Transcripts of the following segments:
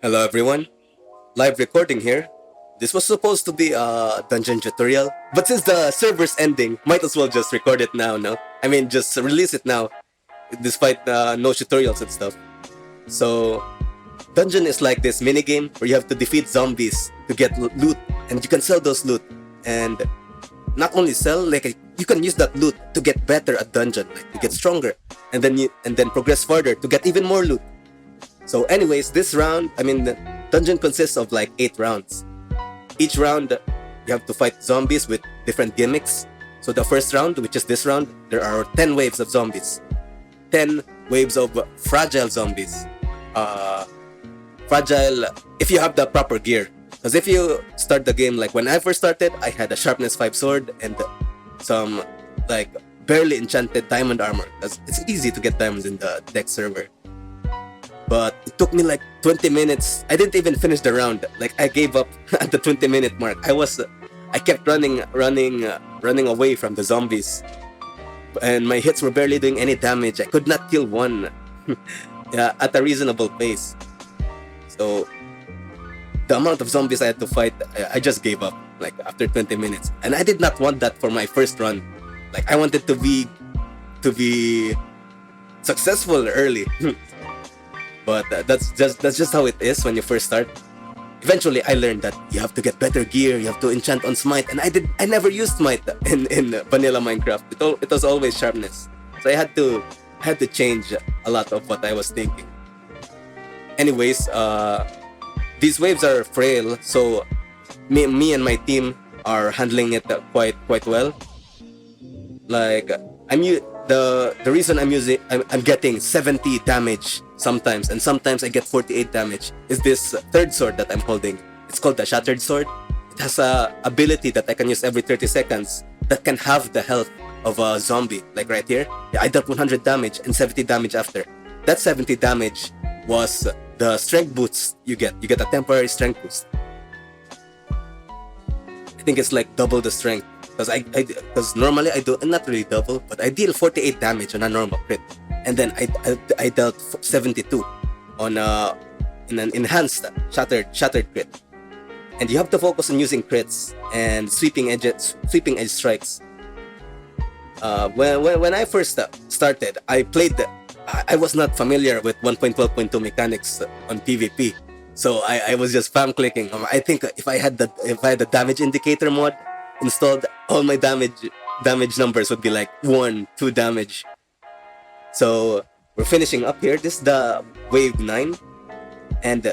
Hello everyone, live recording here. This was supposed to be a dungeon tutorial, but since the server's ending, might as well just record it now, no? I mean, just release it now, despite no tutorials and stuff. So, dungeon is like this minigame where you have to defeat zombies to get loot, and you can sell those loot. And not only sell, like you can use that loot to get better at dungeon, like to get stronger, and then progress further to get even more loot. So anyways, this round, the dungeon consists of like 8 rounds. Each round, you have to fight zombies with different gimmicks. So the first round, which is this round, there are 10 waves of zombies. 10 waves of fragile zombies. Fragile if you have the proper gear. Because if you start the game, like when I first started, I had a sharpness 5 sword and some like barely enchanted diamond armor. It's easy to get diamonds in the deck server. But it took me like 20 minutes. I didn't even finish the round. Like I gave up at the 20-minute mark. I kept running away from the zombies, and my hits were barely doing any damage. I could not kill one yeah, at a reasonable pace. So the amount of zombies I had to fight, I just gave up. Like after 20 minutes, and I did not want that for my first run. Like I wanted to be successful early. But that's just how it is when you first start. Eventually, I learned that you have to get better gear. You have to enchant on smite, and I never used smite in vanilla Minecraft. It was always sharpness, so I had to change a lot of what I was thinking. Anyways, these waves are frail, so me and my team are handling it quite well. Like the reason I'm getting 70 damage sometimes, and sometimes I get 48 damage, is this third sword that I'm holding. It's called the Shattered Sword. It has a ability that I can use every 30 seconds that can halve the health of a zombie. Like right here, yeah, I dealt 100 damage and 70 damage after. That 70 damage was the strength boost you get. You get a temporary strength boost. I think it's like double the strength. Because normally I do not really double, but I deal 48 damage on a normal crit, and then I dealt 72 on in an enhanced shattered crit. And you have to focus on using crits and sweeping edge strikes. When I first started, I was not familiar with 1.12.2 mechanics on PvP, so I was just spam clicking. I think if I had the damage indicator mod installed, all my damage numbers would be like 1-2 damage. So we're finishing up here. This is the wave 9, and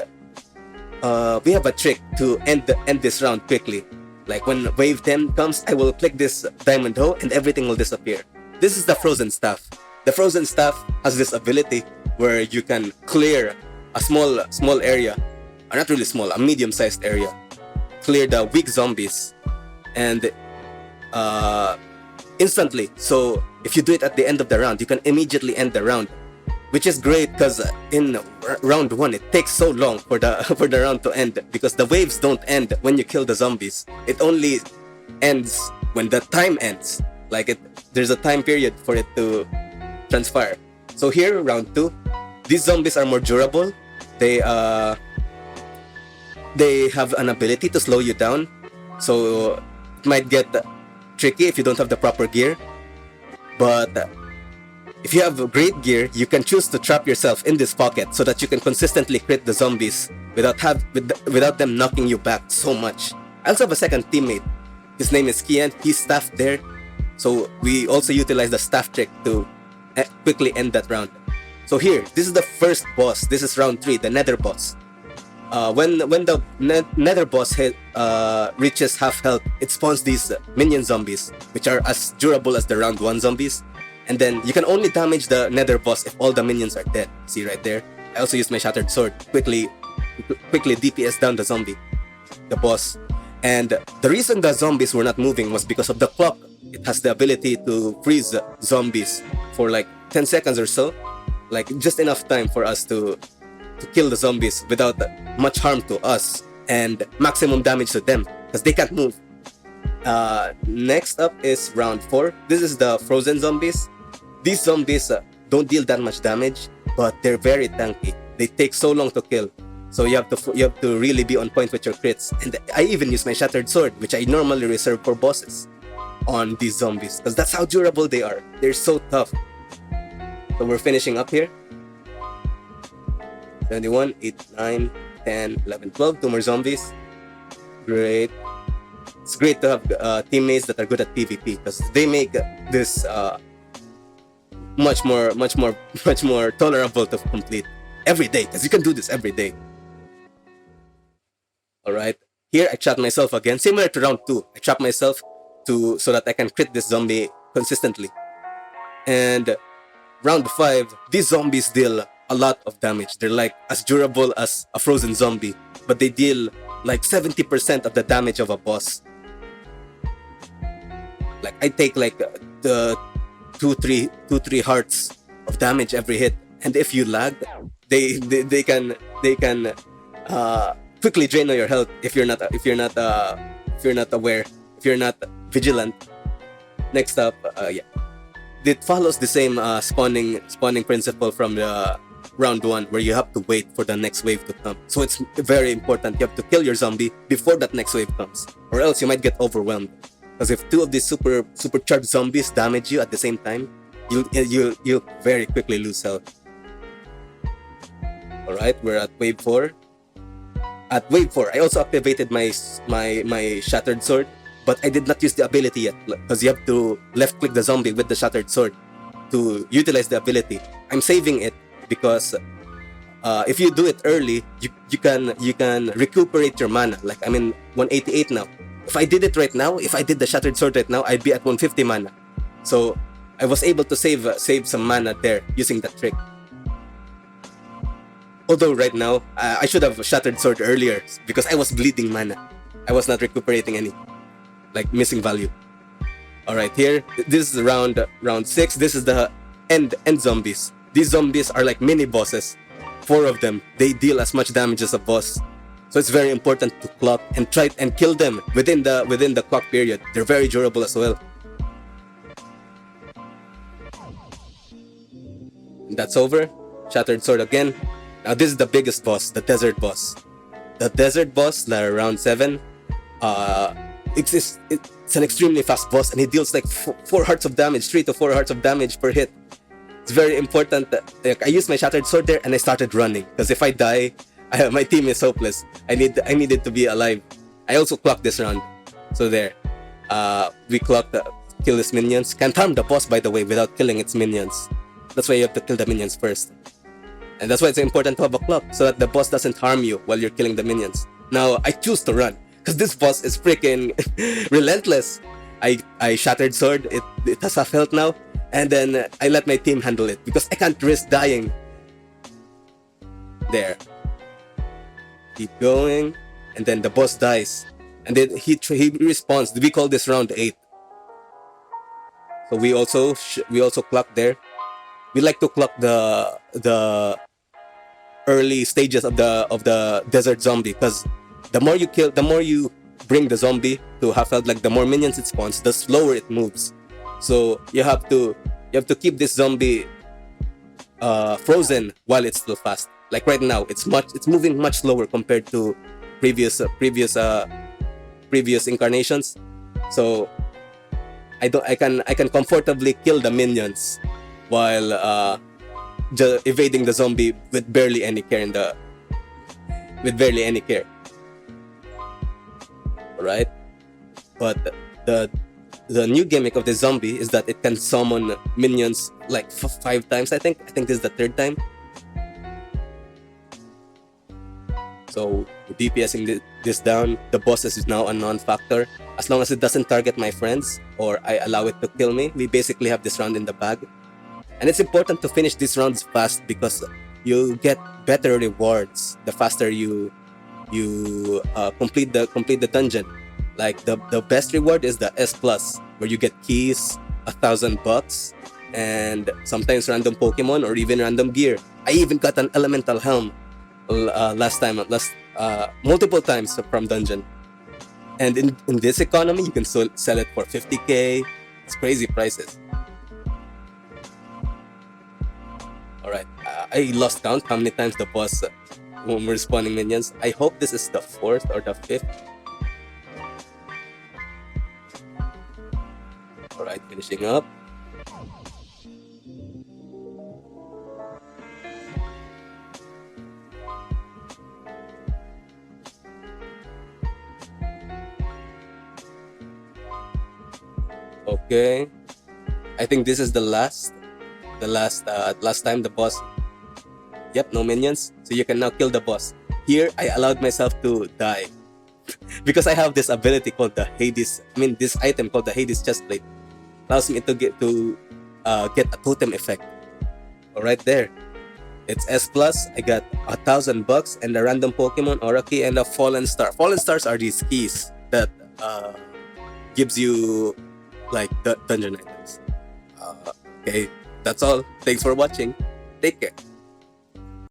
we have a trick to end this round quickly. Like when wave 10 comes, I will click this diamond hoe and everything will disappear. This is the frozen staff. The frozen staff has this ability where you can clear a small area, or not really small, a medium-sized area, clear the weak zombies, and instantly. So if you do it at the end of the round, you can immediately end the round, which is great because in round 1 it takes so long for the for the round to end, because the waves don't end when you kill the zombies. It only ends when the time ends. There's a time period for it to transpire. So here, round 2, these zombies are more durable. They have an ability to slow you down, so it might get tricky if you don't have the proper gear. But if you have great gear, you can choose to trap yourself in this pocket so that you can consistently crit the zombies without them knocking you back so much. I also have a second teammate. His name is Kian. He's staffed there, so we also utilize the staff trick to quickly end that round. So here, this is the first boss. This is round 3, the Nether boss. When the Nether boss reaches half health, it spawns these minion zombies, which are as durable as the round 1 zombies. And then you can only damage the Nether boss if all the minions are dead. See right there? I also used my Shattered Sword quickly DPS down the boss. And the reason the zombies were not moving was because of the clock. It has the ability to freeze zombies for like 10 seconds or so, like just enough time for us to kill the zombies without much harm to us and maximum damage to them, because they can't move. Next up is round 4. This is the frozen zombies. These zombies don't deal that much damage, but they're very tanky. They take so long to kill. So you have to really be on point with your crits. And I even use my shattered sword, which I normally reserve for bosses, on these zombies, because that's how durable they are. They're so tough. So we're finishing up here. 71, 8, 9, 10, 11, 12. 2 more zombies. Great. It's great to have teammates that are good at PvP, because they make this much more tolerable to complete every day, because you can do this every day. All right. Here I trap myself again, similar to round 2. I trap myself so that I can crit this zombie consistently. And round 5, these zombies deal a lot of damage. They're like as durable as a frozen zombie, but they deal like 70% of the damage of a boss. Like I take like the 2-3 hearts of damage every hit, and if you lag, they can quickly drain all your health if you're not aware, if you're not vigilant. Next up, it follows the same spawning principle from the round 1, where you have to wait for the next wave to come. So it's very important. You have to kill your zombie before that next wave comes, or else you might get overwhelmed. Because if 2 of these supercharged zombies damage you at the same time, you'll very quickly lose health. All right, we're at wave 4. At wave 4, I also activated my shattered sword, but I did not use the ability yet, because you have to left click the zombie with the shattered sword to utilize the ability. I'm saving it because if you do it early, you can recuperate your mana. Like I'm in 188 now. If I did it right now, if I did the shattered sword right now, I'd be at 150 mana. So I was able to save some mana there using that trick. Although right now, I should have shattered sword earlier because I was bleeding mana. I was not recuperating any, like missing value. All right, here, this is round 6. This is the end zombies. These zombies are like mini bosses. 4 of them. They deal as much damage as a boss. So it's very important to clock and try and kill them within the clock period. They're very durable as well. And that's over. Shattered sword again. Now this is the biggest boss, the desert boss. The desert boss, round 7, it's an extremely fast boss, and he deals like 4 hearts of damage, 3 to 4 hearts of damage per hit. It's very important that I used my shattered sword there, and I started running, because if I die, my team is hopeless. I needed to be alive. I also clocked this round. So there, we clocked kill his minions. Can't harm the boss, by the way, without killing its minions. That's why you have to kill the minions first. And that's why it's important to have a clock, so that the boss doesn't harm you while you're killing the minions. Now, I choose to run, because this boss is freaking relentless. I shattered sword, it has half health now, and then I let my team handle it, because I can't risk dying. There. Keep going, and then the boss dies. And then he respawns. We call this round 8. So we also clock there. We like to clock the early stages of the desert zombie, because the more you kill, the more you bring the zombie to half health, like the more minions it spawns, the slower it moves. So you have to keep this zombie frozen while it's still fast. Like right now, it's moving much slower compared to previous incarnations. So I can comfortably kill the minions while evading the zombie with barely any care Alright? But the new gimmick of the zombie is that it can summon minions like 5 times, I think this is the 3rd time. So DPSing this down, the bosses is now a non-factor. As long as it doesn't target my friends or I allow it to kill me, we basically have this round in the bag. And it's important to finish these rounds fast, because you get better rewards the faster you complete the dungeon. Like the best reward is the S+, where you get keys, $1,000, and sometimes random Pokemon or even random gear. I even got an elemental helm multiple times from dungeon. And in this economy, you can sell it for 50k. It's crazy prices. Alright, I lost count how many times the boss more spawning minions. I hope this is the fourth or the fifth. Alright, finishing up. Okay. I think this is the last time the boss. Yep, no minions. So you can now kill the boss. Here, I allowed myself to die. Because I have this ability called the Hades. This item called the Hades chestplate. Allows me to get a totem effect. Right there. It's S plus. I got $1,000 and a random Pokemon Aura key and a Fallen Star. Fallen Stars are these keys that gives you like the dungeon items. Okay, that's all. Thanks for watching. Take care.